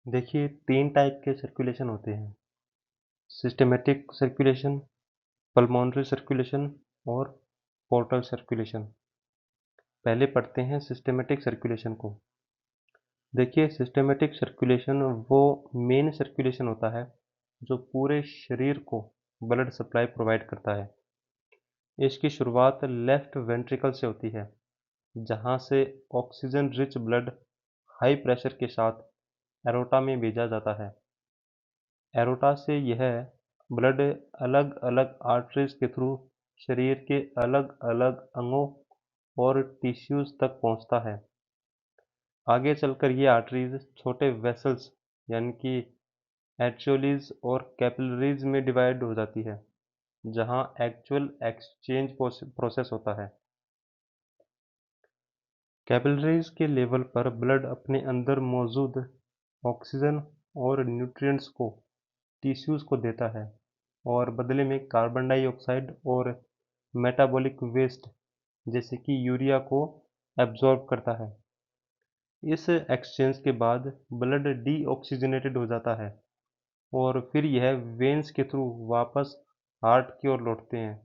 देखिए 3 टाइप के सर्कुलेशन होते हैं। सिस्टमैटिक सर्कुलेशन, पल्मोनरी सर्कुलेशन और पोर्टल सर्कुलेशन। पहले पढ़ते हैं सिस्टमैटिक सर्कुलेशन को। देखिए सिस्टमैटिक सर्कुलेशन वो मेन सर्कुलेशन होता है जो पूरे शरीर को ब्लड सप्लाई प्रोवाइड करता है। इसकी शुरुआत लेफ्ट वेंट्रिकल से होती है, जहाँ से oxygen rich blood high pressure के साथ एरोटा में भेजा जाता है। एरोटा से यह ब्लड अलग-अलग आर्टरीज के थ्रू शरीर के अलग-अलग अंगों और टिश्यूज तक पहुंचता है। आगे चलकर ये आर्टरीज छोटे वेसल्स यानी कि एट्रियोल्स और कैपिलरीज में डिवाइड हो जाती है, जहां एक्चुअल एक्सचेंज प्रोसेस होता है। कैपिलरीज के लेवल पर ब्लड अपने अंदर मौजूद ऑक्सीजन और न्यूट्रिएंट्स को टिश्यूज को देता है और बदले में कार्बन डाइऑक्साइड और मेटाबॉलिक वेस्ट जैसे कि यूरिया को एब्जॉर्ब करता है। इस एक्सचेंज के बाद ब्लड डीऑक्सीजनेटेड हो जाता है और फिर यह वेन्स के थ्रू वापस हार्ट की ओर लौटते हैं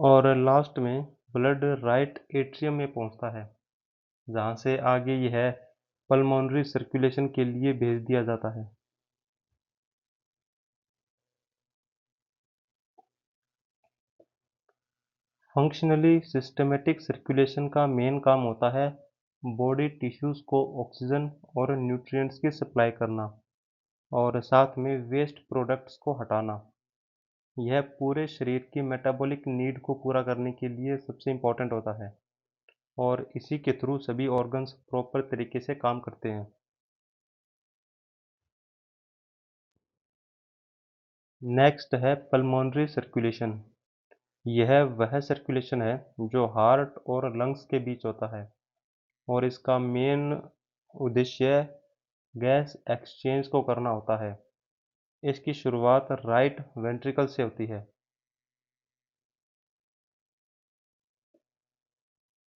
और लास्ट में ब्लड राइट एट्रियम में पहुंचता है, जहां से आगे यह पल्मोनरी सर्कुलेशन के लिए भेज दिया जाता है। फंक्शनली सिस्टमैटिक सर्कुलेशन का मेन काम होता है बॉडी टिश्यूज को ऑक्सीजन और न्यूट्रिएंट्स की सप्लाई करना और साथ में वेस्ट प्रोडक्ट्स को हटाना। यह पूरे शरीर की मेटाबॉलिक नीड को पूरा करने के लिए सबसे इम्पोर्टेंट होता है और इसी के थ्रू सभी ऑर्गन्स प्रॉपर तरीके से काम करते हैं। नेक्स्ट है पल्मोनरी सर्कुलेशन। यह वह सर्कुलेशन है जो हार्ट और लंग्स के बीच होता है और इसका मेन उद्देश्य गैस एक्सचेंज को करना होता है। इसकी शुरुआत राइट वेंट्रिकल से होती है,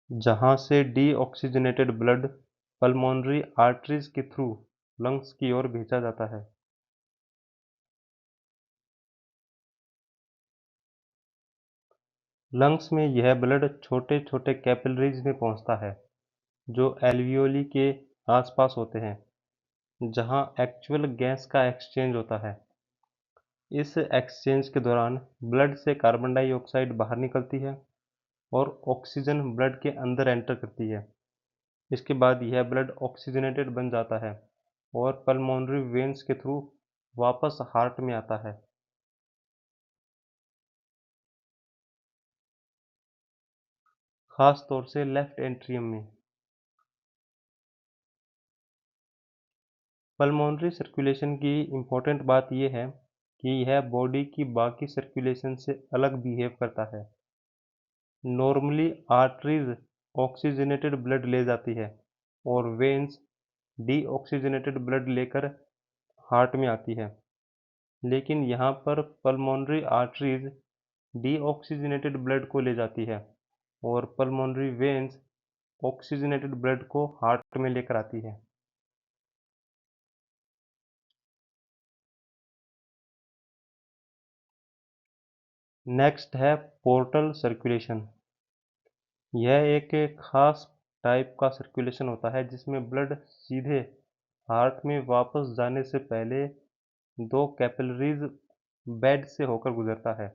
जहां से डीऑक्सीजनेटेड ब्लड पल्मोनरी आर्टरीज के थ्रू लंग्स की ओर भेजा जाता है। लंग्स में यह ब्लड छोटे छोटे कैपिलरीज में पहुंचता है जो एल्वियोली के आसपास होते हैं, जहां एक्चुअल गैस का एक्सचेंज होता है। इस एक्सचेंज के दौरान ब्लड से कार्बन डाइऑक्साइड बाहर निकलती है और ऑक्सीजन ब्लड के अंदर एंटर करती है। इसके बाद यह ब्लड ऑक्सीजनेटेड बन जाता है और पल्मोनरी वेन्स के थ्रू वापस हार्ट में आता है। खास तौर से लेफ्ट एट्रियम में। पल्मोनरी सर्कुलेशन की इम्पोर्टेंट बात यह है कि यह बॉडी की बाकी सर्कुलेशन से अलग बिहेव करता है। नॉर्मली आर्टरीज ऑक्सीजनेटेड ब्लड ले जाती है और वेन्स डीऑक्सीजनेटेड ब्लड लेकर हार्ट में आती है, लेकिन यहाँ पर पल्मोनरी आर्टरीज डीऑक्सीजनेटेड ब्लड को ले जाती है और पल्मोनरी वेन्स ऑक्सीजनेटेड ब्लड को हार्ट में लेकर आती है। नेक्स्ट है पोर्टल सर्कुलेशन। यह एक खास टाइप का सर्कुलेशन होता है जिसमें ब्लड सीधे हार्ट में वापस जाने से पहले दो कैपिलरीज बेड से होकर गुजरता है।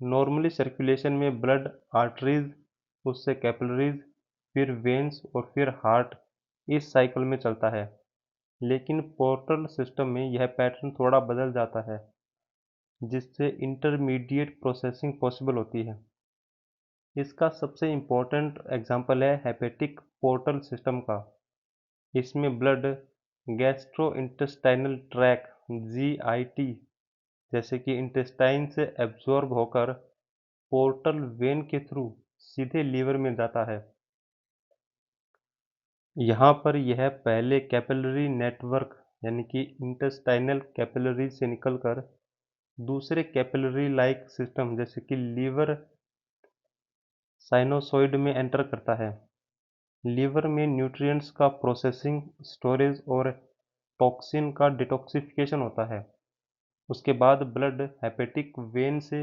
नॉर्मली सर्कुलेशन में ब्लड आर्टरीज, उससे कैपिलरीज, फिर वेन्स और फिर हार्ट इस साइकिल में चलता है, लेकिन पोर्टल सिस्टम में यह पैटर्न थोड़ा बदल जाता है, जिससे इंटरमीडिएट प्रोसेसिंग पॉसिबल होती है। इसका सबसे इम्पोर्टेंट एग्जांपल है हेपेटिक पोर्टल सिस्टम का। इसमें ब्लड गैस्ट्रोइंटेस्टाइनल ट्रैक जीआईटी जैसे कि इंटेस्टाइन से एब्जॉर्ब होकर पोर्टल वेन के थ्रू सीधे लीवर में जाता है। यहाँ पर यह पहले कैपिलरी नेटवर्क यानी कि इंटेस्टाइनल कैपिलरी से निकलकर दूसरे कैपिलरी लाइक सिस्टम जैसे कि लीवर साइनोसॉइड में एंटर करता है, लीवर में न्यूट्रिएंट्स का प्रोसेसिंग, स्टोरेज और टॉक्सिन का डिटॉक्सिफिकेशन होता है। उसके बाद ब्लड हेपेटिक वेन से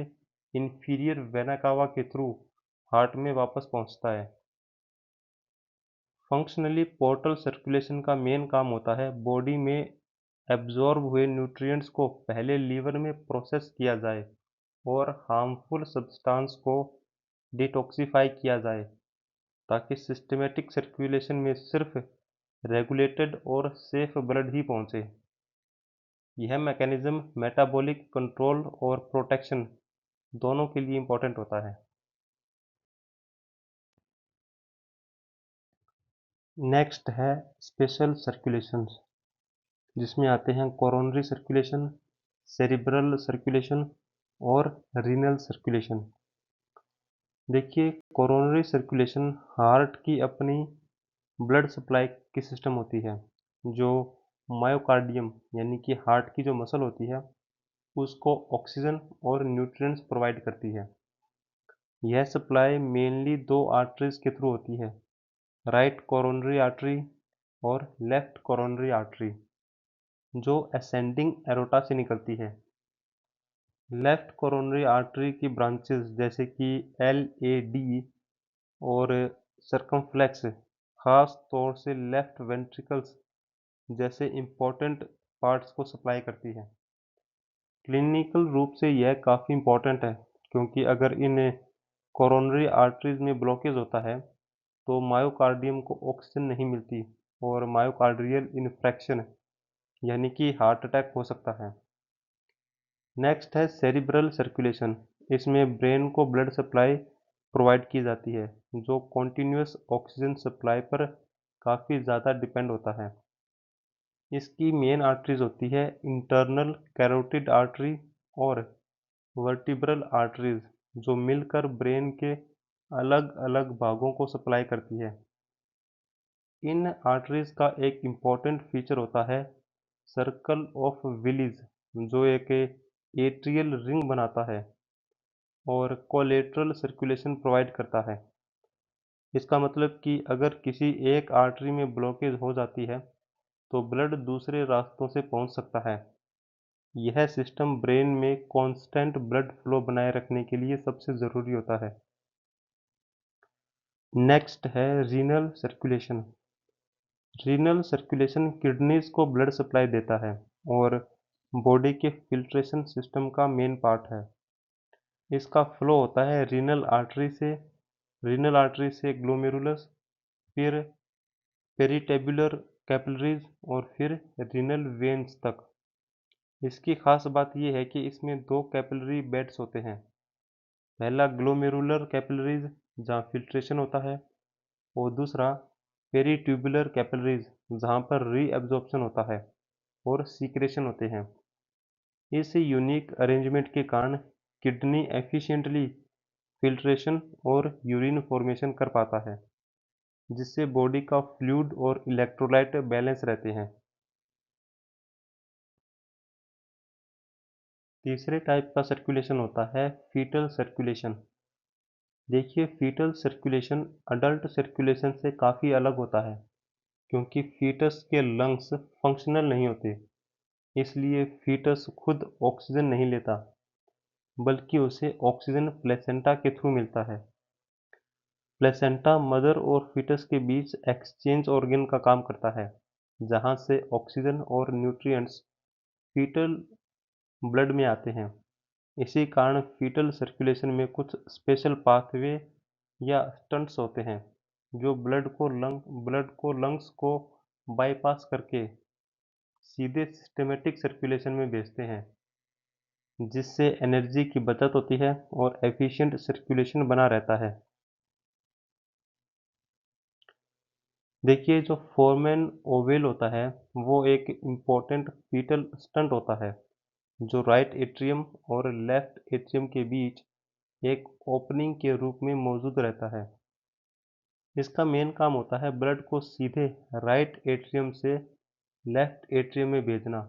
इंफीरियर वेना कावा के थ्रू हार्ट में वापस पहुंचता है। फंक्शनली पोर्टल सर्कुलेशन का मेन काम होता है बॉडी में एब्जॉर्ब हुए न्यूट्रिएंट्स को पहले लीवर में प्रोसेस किया जाए और हार्मफुल सब्सटेंस को डिटॉक्सिफाई किया जाए, ताकि सिस्टमेटिक सर्कुलेशन में सिर्फ रेगुलेटेड और सेफ ब्लड ही पहुंचे। यह मैकेनिज्म मेटाबॉलिक कंट्रोल और प्रोटेक्शन दोनों के लिए इम्पोर्टेंट होता है। नेक्स्ट है स्पेशल सर्कुलेशंस, जिसमें आते हैं कोरोनरी सर्कुलेशन, सेरिब्रल सर्कुलेशन और रीनल सर्कुलेशन। देखिए, कोरोनरी सर्कुलेशन हार्ट की अपनी ब्लड सप्लाई की सिस्टम होती है, जो मायोकार्डियम यानी कि हार्ट की जो मसल होती है उसको ऑक्सीजन और न्यूट्रिएंट्स प्रोवाइड करती है। यह सप्लाई मेनली दो आर्टरीज के थ्रू होती है, राइट कोरोनरी आर्टरी और लेफ्ट कोरोनरी आर्टरी, जो असेंडिंग एरोटा से निकलती है। लेफ्ट कोरोनरी आर्टरी की ब्रांचेस जैसे कि LAD और सर्कमफ्लेक्स खास तौर से लेफ्ट वेंट्रिकल्स जैसे इम्पोर्टेंट पार्ट्स को सप्लाई करती है। क्लिनिकल रूप से यह काफ़ी इम्पोर्टेंट है, क्योंकि अगर इन कोरोनरी आर्टरीज में ब्लॉकेज होता है तो मायोकार्डियम को ऑक्सीजन नहीं मिलती और मायोकार्डियल इन्फ्रेक्शन यानी कि हार्ट अटैक हो सकता है। नेक्स्ट है सेरिब्रल सर्कुलेशन। इसमें ब्रेन को ब्लड सप्लाई प्रोवाइड की जाती है, जो कॉन्टिन्यूस ऑक्सीजन सप्लाई पर काफ़ी ज़्यादा डिपेंड होता है। इसकी मेन आर्टरीज होती है इंटरनल कैरोटिड आर्टरी और वर्टिब्रल आर्टरीज, जो मिलकर ब्रेन के अलग अलग भागों को सप्लाई करती है। इन आर्टरीज का एक इम्पॉर्टेंट फीचर होता है सर्कल ऑफ विलीज, जो एक एट्रियल रिंग बनाता है और कोलेटरल सर्कुलेशन प्रोवाइड करता है। इसका मतलब कि अगर किसी एक आर्टरी में ब्लॉकेज हो जाती है तो ब्लड दूसरे रास्तों से पहुंच सकता है। यह सिस्टम ब्रेन में कांस्टेंट ब्लड फ्लो बनाए रखने के लिए सबसे ज़रूरी होता है। नेक्स्ट है renal circulation. Renal circulation kidneys को ब्लड सप्लाई देता है और बॉडी के फिल्ट्रेशन सिस्टम का मेन पार्ट है। इसका फ्लो होता है रीनल आर्टरी से ग्लोमेरुलस, फिर पेरिटेबुलर कैपिलरीज और फिर रीनल वेन्स तक। इसकी खास बात यह है कि इसमें दो कैपिलरी बेड्स होते हैं, पहला ग्लोमेरुलर कैपिलरीज जहाँ फिल्ट्रेशन होता है और दूसरा पेरिट्यूबुलर कैपिलरीज जहाँ पर रीअब्जॉर्प्शन होता है और सीक्रेशन होते हैं। इस यूनिक अरेंजमेंट के कारण किडनी एफिशिएंटली फिल्ट्रेशन और यूरिन फॉर्मेशन कर पाता है, जिससे बॉडी का फ्लूइड और इलेक्ट्रोलाइट बैलेंस रहते हैं। तीसरे टाइप का सर्कुलेशन होता है फीटल सर्कुलेशन। देखिए, फीटल सर्कुलेशन अडल्ट सर्कुलेशन से काफ़ी अलग होता है, क्योंकि फीटस के लंग्स फंक्शनल नहीं होते, इसलिए फीटस खुद ऑक्सीजन नहीं लेता, बल्कि उसे ऑक्सीजन प्लेसेंटा के थ्रू मिलता है। प्लेसेंटा मदर और फीटस के बीच एक्सचेंज ऑर्गन का काम करता है, जहाँ से ऑक्सीजन और न्यूट्रिएंट्स फीटल ब्लड में आते हैं। इसी कारण फीटल सर्कुलेशन में कुछ स्पेशल पाथवे या स्टंट्स होते हैं, जो ब्लड को लंग्स को बाईपास करके सीधे सिस्टमेटिक सर्कुलेशन में भेजते हैं, जिससे एनर्जी की बचत होती है और एफिशिएंट सर्कुलेशन बना रहता है। देखिए, जो फोरमैन ओवेल होता है वो एक इम्पोर्टेंट फीटल स्टंट होता है, जो राइट एट्रियम और लेफ्ट एट्रियम के बीच एक ओपनिंग के रूप में मौजूद रहता है। इसका मेन काम होता है ब्लड को सीधे राइट एट्रियम से लेफ्ट एट्रियम में भेजना,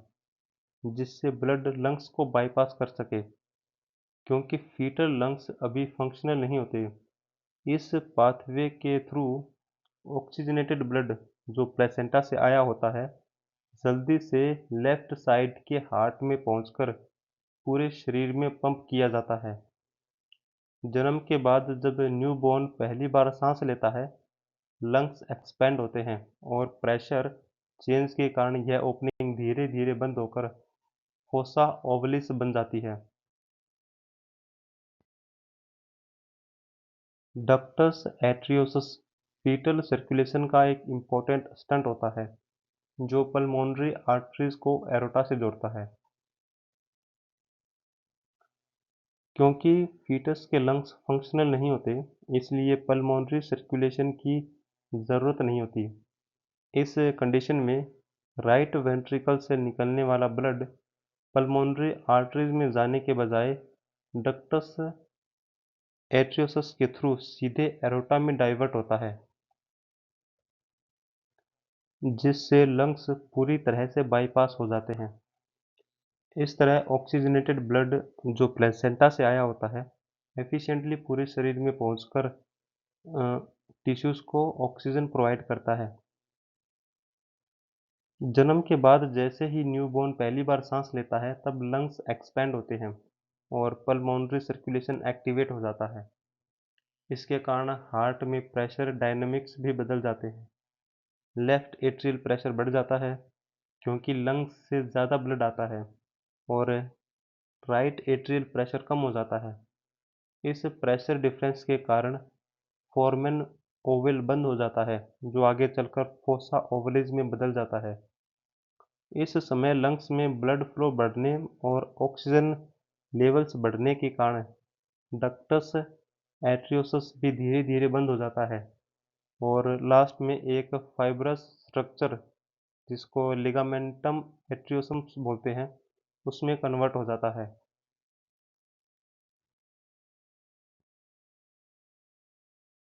जिससे ब्लड लंग्स को बाईपास कर सके। क्योंकि फीटल लंग्स अभी फंक्शनल नहीं होते, इस पाथवे के थ्रू ऑक्सीजनेटेड ब्लड जो प्लेसेंटा से आया होता है जल्दी से लेफ्ट साइड के हार्ट में पहुंचकर पूरे शरीर में पंप किया जाता है। जन्म के बाद जब न्यूबॉर्न पहली बार सांस लेता है लंग्स एक्सपेंड होते हैं और प्रेशर चेंज के कारण यह ओपनिंग धीरे धीरे बंद होकर फोसा ओवलिस बन जाती है। डक्टस एट्रियोसस फीटल सर्कुलेशन का एक इम्पोर्टेंट स्टंट होता है जो पल्मोनरी आर्टरीज को एरोटा से जोड़ता है। क्योंकि फीटस के लंग्स फंक्शनल नहीं होते इसलिए पल्मोनरी सर्कुलेशन की ज़रूरत नहीं होती। इस कंडीशन में राइट वेंट्रिकल से निकलने वाला ब्लड पल्मोनरी आर्टरीज में जाने के बजाय डक्टस एट्रियोसस के थ्रू सीधे एरोटा में डाइवर्ट होता है जिससे लंग्स पूरी तरह से बाईपास हो जाते हैं। इस तरह ऑक्सीजनेटेड ब्लड जो प्लेसेंटा से आया होता है एफिशिएंटली पूरे शरीर में पहुंचकर टिश्यूज को ऑक्सीजन प्रोवाइड करता है। जन्म के बाद जैसे ही न्यूबॉर्न पहली बार सांस लेता है तब लंग्स एक्सपैंड होते हैं और पल्मोनरी सर्कुलेशन एक्टिवेट हो जाता है। इसके कारण हार्ट में प्रेशर डायनामिक्स भी बदल जाते हैं। लेफ्ट एट्रियल प्रेशर बढ़ जाता है क्योंकि लंग्स से ज़्यादा ब्लड आता है और राइट एट्रियल प्रेशर कम हो जाता है। इस प्रेशर डिफरेंस के कारण फोरमेन ओवल बंद हो जाता है जो आगे चलकर फोसा ओवलिज में बदल जाता है। इस समय लंग्स में ब्लड फ्लो बढ़ने और ऑक्सीजन लेवल्स बढ़ने के कारण डक्टस एट्रियोसस भी धीरे धीरे बंद हो जाता है और लास्ट में एक फाइब्रस स्ट्रक्चर जिसको लिगामेंटम एट्रियोसम बोलते हैं उसमें कन्वर्ट हो जाता है।